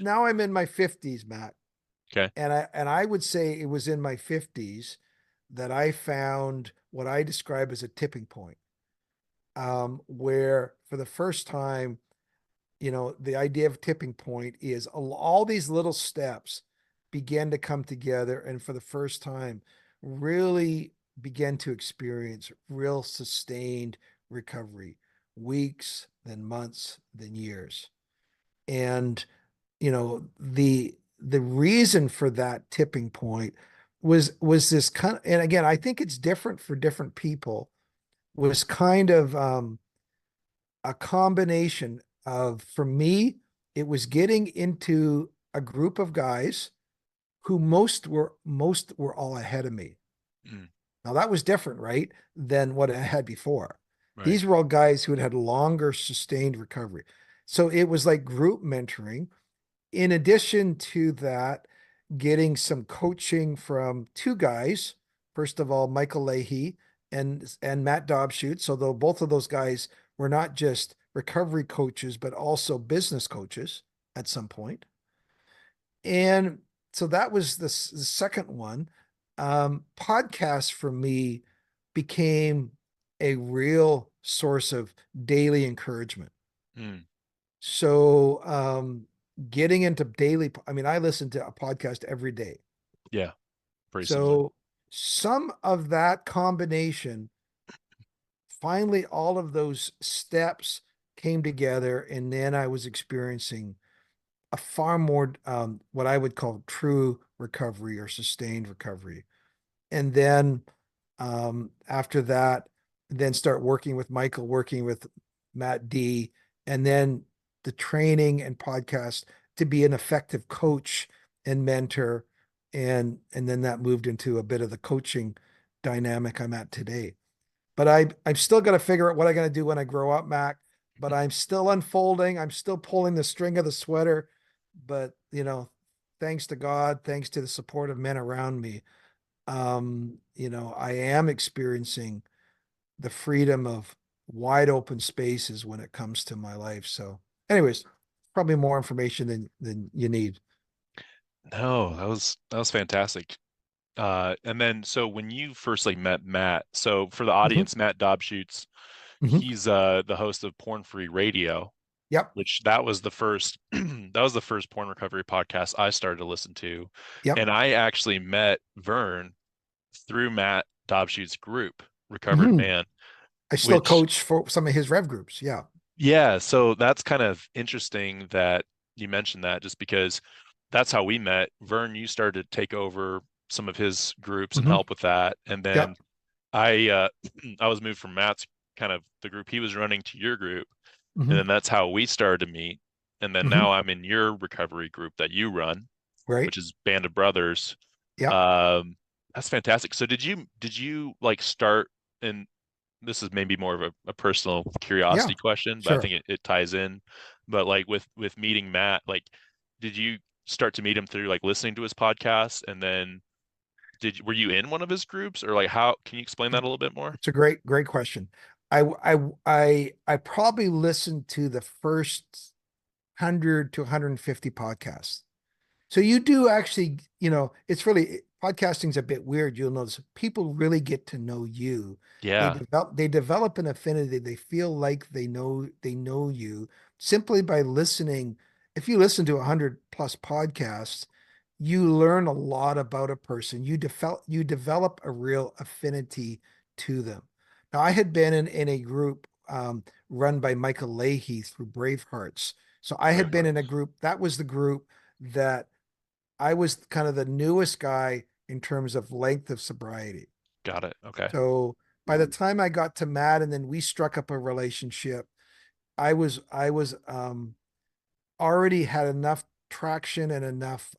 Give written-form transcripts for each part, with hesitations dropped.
now I'm in my 50s, Matt. Okay. And I would say it was in my 50s that I found what I describe as a tipping point, where for the first time, the idea of tipping point is all these little steps begin to come together, and for the first time, really begin to experience real sustained recovery, weeks, then months, then years. And the reason for that tipping point was this kind of, and again, I think it's different for different people, was kind of a combination of, for me, it was getting into a group of guys who most were all ahead of me. Mm, Now that was different, right, than what I had before. right. These were all guys who had longer sustained recovery. So it was like group mentoring. In addition to that, getting some coaching from two guys. First of all, Michael Leahy and Matt Dobshoot. So though both of those guys were not just recovery coaches, but also business coaches at some point. And so that was the second one. Podcasts for me became a real source of daily encouragement. Mm, So getting into daily, I mean, I listen to a podcast every day. yeah. Pretty similar. So some of that combination, finally, all of those steps came together, and then I was experiencing a far more what I would call true recovery or sustained recovery. And then after that, then start working with Michael, working with Matt D, and then the training and podcast to be an effective coach and mentor. And then that moved into a bit of the coaching dynamic I'm at today. But I'm still got to figure out what I'm going to do when I grow up, Mac. But I'm still unfolding. I'm still pulling the string of the sweater. But thanks to God, thanks to the support of men around me, I am experiencing the freedom of wide open spaces when it comes to my life. So, anyways, probably more information than you need. No, that was fantastic. And then so when you first like met Matt, so for the Hmm. audience, Matt Dobshoots, Hmm. he's the host of Porn Free Radio, Yep. which that was the first that was the first porn recovery podcast I started to listen to. Yep. And I actually met Vern through Matt Dobshoot's group, Recovered Hmm. Man, I still which coach for some of his rev groups. Yeah. yeah, so that's kind of interesting that you mentioned that just because that's how we met. Vern, you started to take over some of his groups and Hmm. help with that. And then Yep. I I was moved from Matt's kind of the group he was running to your group. And Hmm. then that's how we started to meet. And then Hmm. now I'm in your recovery group that you run, Right. which is Band of Brothers. Yep. Um, that's fantastic. So did you like start in this is maybe more of a personal Yeah. curiosity question, but I Sure. think it ties in. But like with meeting Matt, like did you start to meet him through like listening to his podcast and then were you in one of his groups or like how can you explain that a little bit more? It's a great question. I probably listened to the first 100 to 150 podcasts. So you do actually, it's really, podcasting's a bit weird. You'll notice people really get to know you. Yeah. They develop an affinity. They feel like they know you simply by listening. If you listen to 100 plus podcasts, you learn a lot about a person. You develop a real affinity to them. Now, I had been in a group run by Michael Leahy through Bravehearts. So I had been in a Bravehearts. group, that was the group that I was kind of the newest guy in terms of length of sobriety. Got it. Okay. So by the time I got to Matt and then we struck up a relationship, I was already had enough traction and enough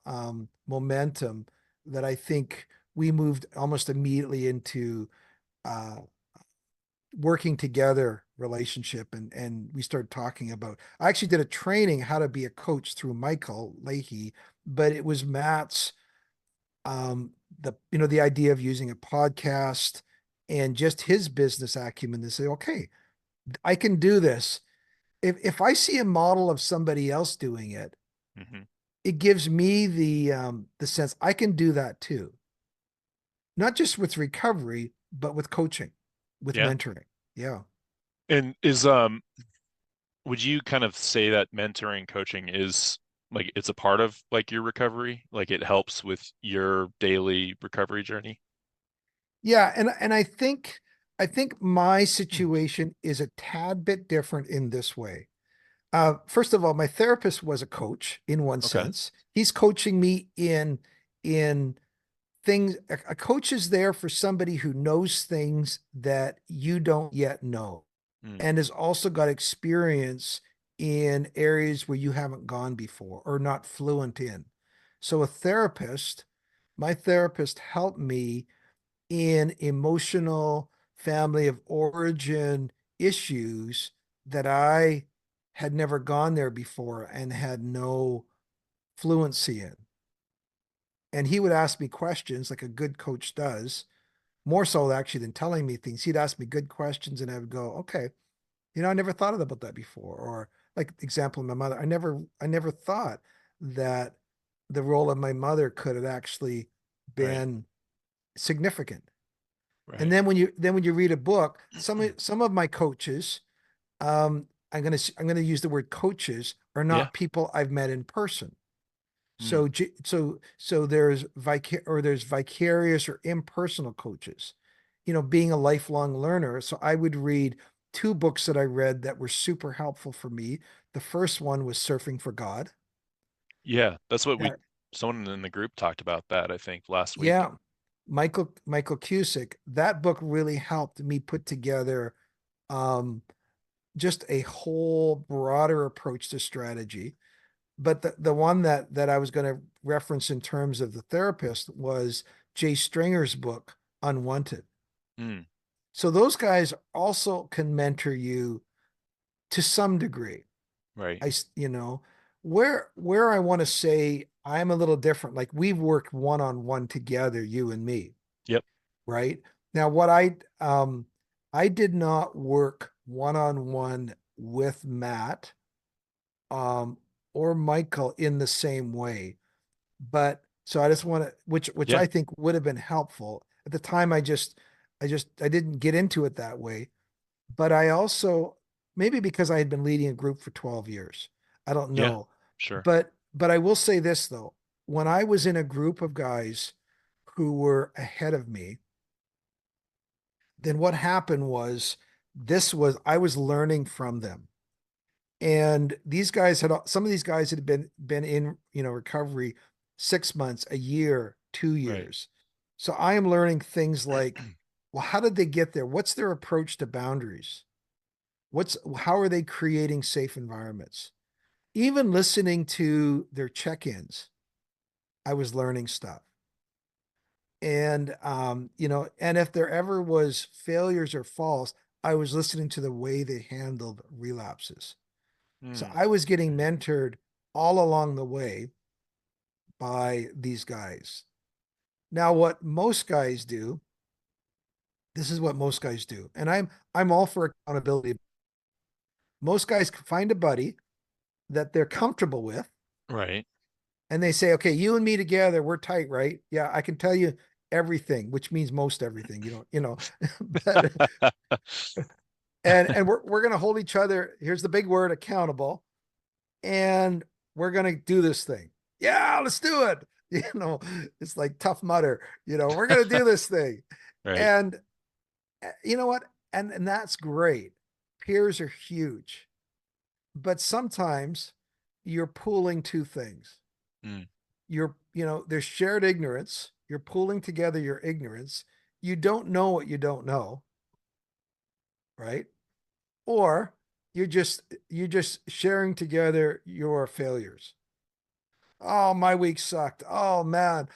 momentum that I think we moved almost immediately into uh, working together relationship, and we started talking about, I actually did a training how to be a coach through Michael Leahy, but it was Matt's the idea of using a podcast and just his business acumen to say, okay, I can do this. If I see a model of somebody else doing it, Hmm. it gives me the sense I can do that too, not just with recovery, but with coaching, with Yeah. mentoring. Yeah. And would you kind of say that mentoring coaching is like it's a part of like your recovery? Like it helps with your daily recovery journey? Yeah, and I think my situation is a tad bit different in this way. First of all, my therapist was a coach in one Okay. sense. He's coaching me in things. A coach is there for somebody who knows things that you don't yet know, Mm, and has also got experience in areas where you haven't gone before or not fluent in. So my therapist helped me in emotional family of origin issues that I had never gone there before and had no fluency in. And he would ask me questions like a good coach does, more so actually than telling me things. He'd ask me good questions and I would go, okay, I never thought about that before. Or like example, my mother, I never thought that the role of my mother could have actually right. been significant. And Right. then when you read a book, some of my coaches, I'm gonna use the word coaches, are Yeah. not people I've met in person. Mm, So there's vicarious or impersonal coaches. Being a lifelong learner. So I would read two books that I read that were super helpful for me. The first one was Surfing for God. yeah. That's what That someone in the group talked about that, I think, last week. Yeah, Michael Cusick. That book really helped me put together um, just a whole broader approach to strategy. But the one that I was going to reference in terms of the therapist was Jay Stringer's book, Unwanted. Mm, So those guys also can mentor you to some degree. right. Where I want to say I'm a little different. Like we've worked one-on-one together, you and me, Yep. right? Now, I did not work one-on-one with Matt um or Michael in the same way. But so I just want to, which Yeah. I think would have been helpful. At the time I didn't get into it that way. But I also, maybe because I had been leading a group for 12 years. I don't Yeah. know. Sure. But I will say this though. When I was in a group of guys who were ahead of me, then what happened was I was learning from them. And some of these guys had been in, recovery 6 months, a year, two Right. years. So I am learning things like, well, how did they get there? What's their approach to boundaries? How are they creating safe environments? Even listening to their check-ins, I was learning stuff. And if there ever was failures or falls, I was listening to the way they handled relapses. So Mm, I was getting mentored all along the way by these guys. Now, what most guys do, this is what most guys do, and I'm all for accountability. Most guys find a buddy that they're comfortable with, right. and they say, "Okay, you and me together, we're tight, right? Yeah, I can tell you everything," which means most everything. But and we're gonna hold each other. Here's the big word: accountable, and we're gonna do this thing. Yeah, let's do it. It's like Tough Mudder. We're gonna do this thing. Right. And you know what? And that's great. Peers are huge, but sometimes you're pooling two things. Mm, There's shared ignorance. You're pooling together your ignorance. You don't know what you don't know, right? Or you're just sharing together your failures. Oh, my week sucked. Oh man,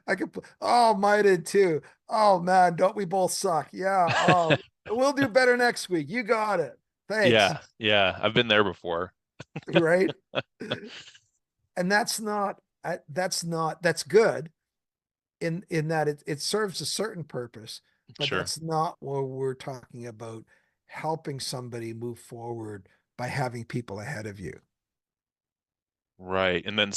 I could. Oh, mine did too. Oh man, don't we both suck? Yeah. Oh, we'll do better next week. You got it. Thanks. yeah. Yeah. I've been there before. Right. And that's good in that it serves a certain purpose, but Sure. that's not what we're talking about. Helping somebody move forward by having people ahead of you. Right. And then